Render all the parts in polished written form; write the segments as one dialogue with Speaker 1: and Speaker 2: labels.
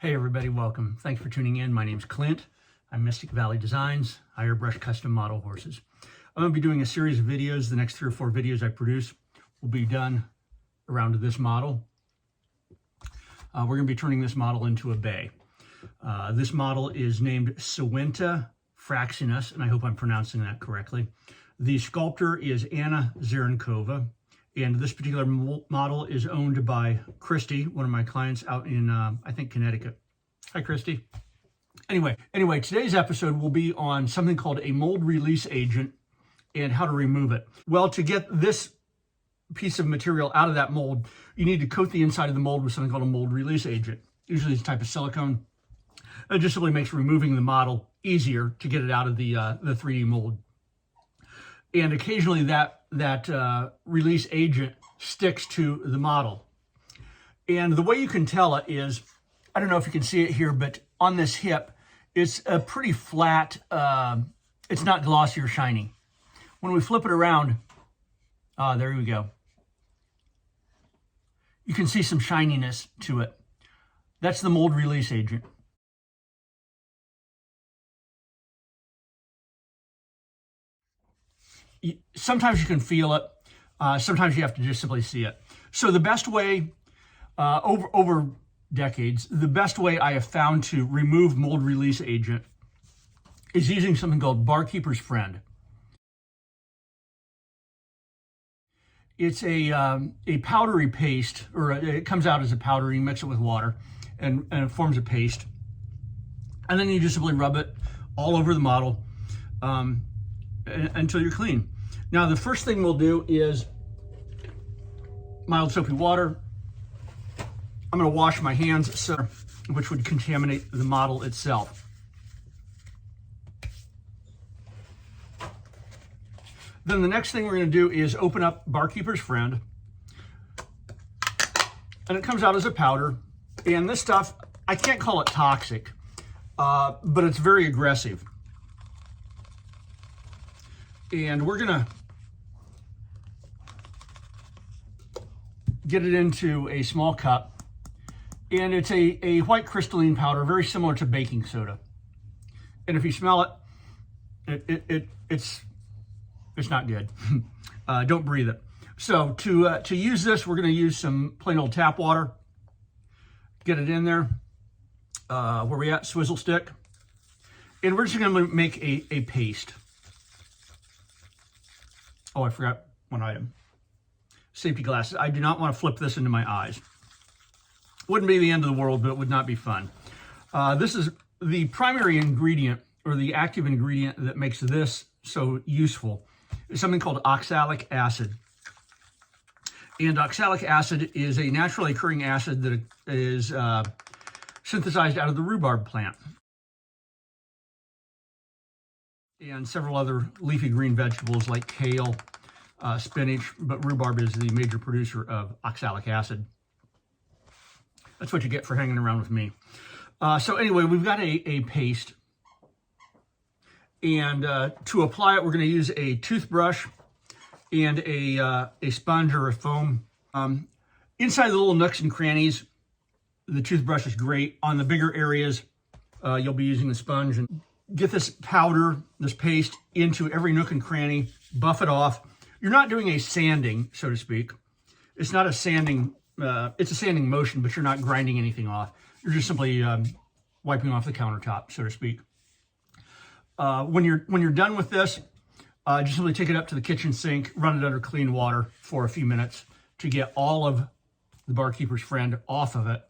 Speaker 1: Hey everybody, welcome. Thanks for tuning in. My name's Clint. I'm Mystic Valley Designs. I airbrush custom model horses. I'm going to be doing a series of videos. The next 3 or 4 videos I produce will be done around this model. We're going to be turning this model into a bay. This model is named Sewenta Fraxinus, and I hope I'm pronouncing that correctly. The sculptor is Anna Zarenkova, and this particular model is owned by Christy, one of my clients out in, I think, Connecticut. Hi, Christy. Anyway, today's episode will be on something called a mold release agent and how to remove it. Well, to get this piece of material out of that mold, you need to coat the inside of the mold with something called a mold release agent. Usually it's a type of silicone. It just really makes removing the model easier to get it out of the 3D mold. And occasionally that release agent sticks to the model. And the way you can tell it is, I don't know if you can see it here, but on this hip, it's a pretty flat, it's not glossy or shiny. When we flip it around, there we go. You can see some shininess to it. That's the mold release agent. Sometimes you can feel it. Sometimes you have to just simply see it. So the best way, over decades, the best way I have found to remove mold release agent is using something called Barkeeper's Friend. It's a powdery paste, or it comes out as a powder. You mix it with water, and it forms a paste. And then you just simply rub it all over the model until you're clean. Now, the first thing we'll do is mild soapy water. I'm going to wash my hands, which would contaminate the model itself. Then the next thing we're going to do is open up Barkeeper's Friend. And it comes out as a powder. And this stuff, I can't call it toxic, but it's very aggressive. And we're going to get it into a small cup. And it's a white crystalline powder, very similar to baking soda. And if you smell it, it's not good. Don't breathe it. So to use this, we're going to use some plain old tap water. Get it in there. Where we at? Swizzle stick. And we're just going to make a paste. Oh, I forgot one item. Safety glasses. I do not want to flip this into my eyes. Wouldn't be the end of the world, but it would not be fun. This is the primary ingredient, or the active ingredient that makes this so useful. It's something called oxalic acid. And oxalic acid is a naturally occurring acid that is synthesized out of the rhubarb plant and several other leafy green vegetables like kale, spinach, but rhubarb is the major producer of oxalic acid. That's what you get for hanging around with me. So anyway, we've got a paste. And to apply it, we're going to use a toothbrush and a sponge or a foam. Inside the little nooks and crannies, the toothbrush is great. On the bigger areas, you'll be using the sponge. And get this powder, this paste, into every nook and cranny, buff it off. You're not doing a sanding, so to speak. It's not a sanding, it's a sanding motion, but you're not grinding anything off. You're just simply wiping off the countertop, so to speak. When you're done with this, just simply take it up to the kitchen sink, run it under clean water for a few minutes to get all of the Barkeeper's Friend off of it.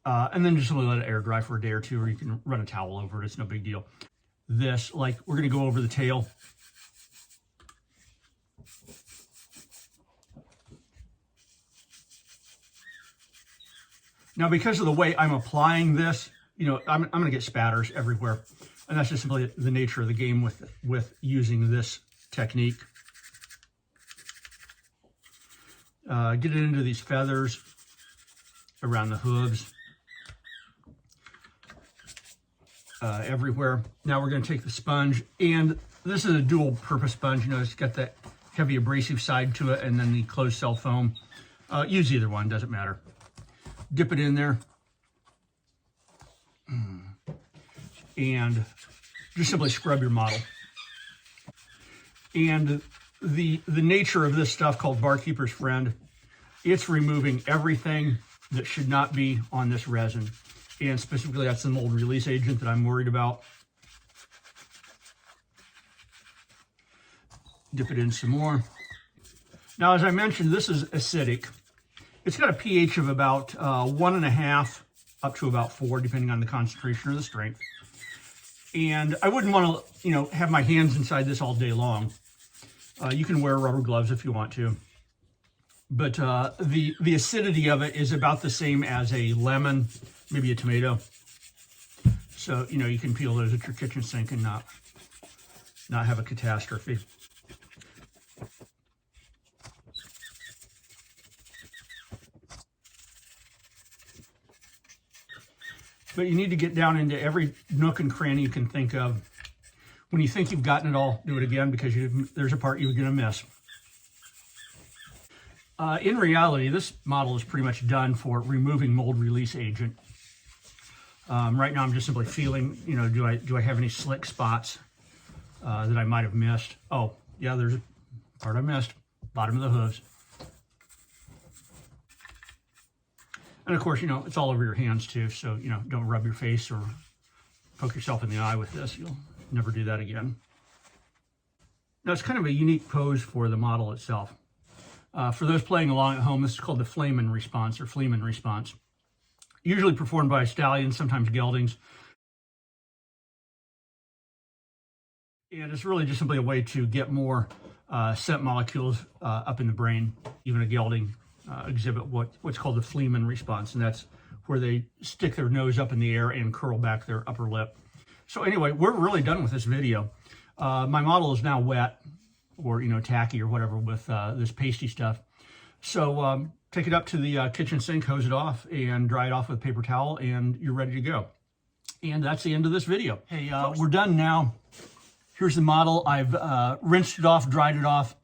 Speaker 1: And then just simply let it air dry for a day or two, or you can run a towel over it. It's no big deal. This, like, we're going to go over the tail. Now, because of the way I'm applying this, you know, I'm going to get spatters everywhere. And that's just simply the nature of the game with using this technique. Get it into these feathers around the hooves. Everywhere. Now we're going to take the sponge, and this is a dual purpose sponge. You know, it's got that heavy abrasive side to it and then the closed cell foam. Use either one, doesn't matter. Dip it in there. and just simply scrub your model. And the nature of this stuff called Barkeeper's Friend, it's removing everything that should not be on this resin. And specifically, that's the mold release agent that I'm worried about. Dip it in some more. Now, as I mentioned, this is acidic. It's got a pH of about 1.5 up to about 4, depending on the concentration or the strength. And I wouldn't want to, have my hands inside this all day long. You can wear rubber gloves if you want to. But the acidity of it is about the same as a lemon, maybe a tomato. So, you can peel those at your kitchen sink and not have a catastrophe. But you need to get down into every nook and cranny you can think of. When you think you've gotten it all, do it again, because there's a part you're going to miss. In reality, this model is pretty much done for removing mold release agent. Right now, I'm just simply feeling, do I have any slick spots that I might have missed? Oh, yeah, there's a part I missed. Bottom of the hooves. And of course, it's all over your hands too, so, don't rub your face or poke yourself in the eye with this. You'll never do that again. Now, it's kind of a unique pose for the model itself. For those playing along at home, this is called the Flamen response or Fleeman response. Usually performed by stallions, sometimes geldings. And it's really just simply a way to get more scent molecules up in the brain. Even a gelding exhibit what's called the Fleeman response, and that's where they stick their nose up in the air and curl back their upper lip. So anyway, we're really done with this video. My model is now wet, or tacky or whatever with this pasty stuff. So take it up to the kitchen sink, hose it off, and dry it off with a paper towel, and you're ready to go. And that's the end of this video. Hey, we're done now. Here's the model. I've rinsed it off, dried it off.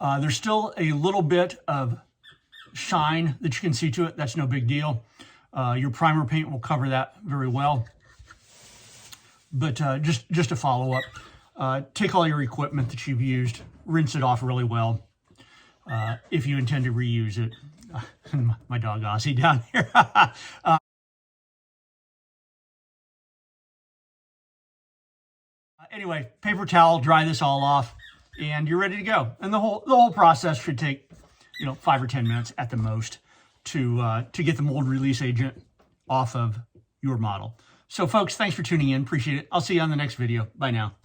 Speaker 1: There's still a little bit of shine that you can see to it. That's no big deal. Your primer paint will cover that very well. But just to follow up, take all your equipment that you've used, rinse it off really well if you intend to reuse it. My dog Ozzy down here. Anyway, paper towel, dry this all off, and you're ready to go. And the whole process should take 5 or 10 minutes at the most to get the mold release agent off of your model. So folks, thanks for tuning in. Appreciate it. I'll see you on the next video. Bye now.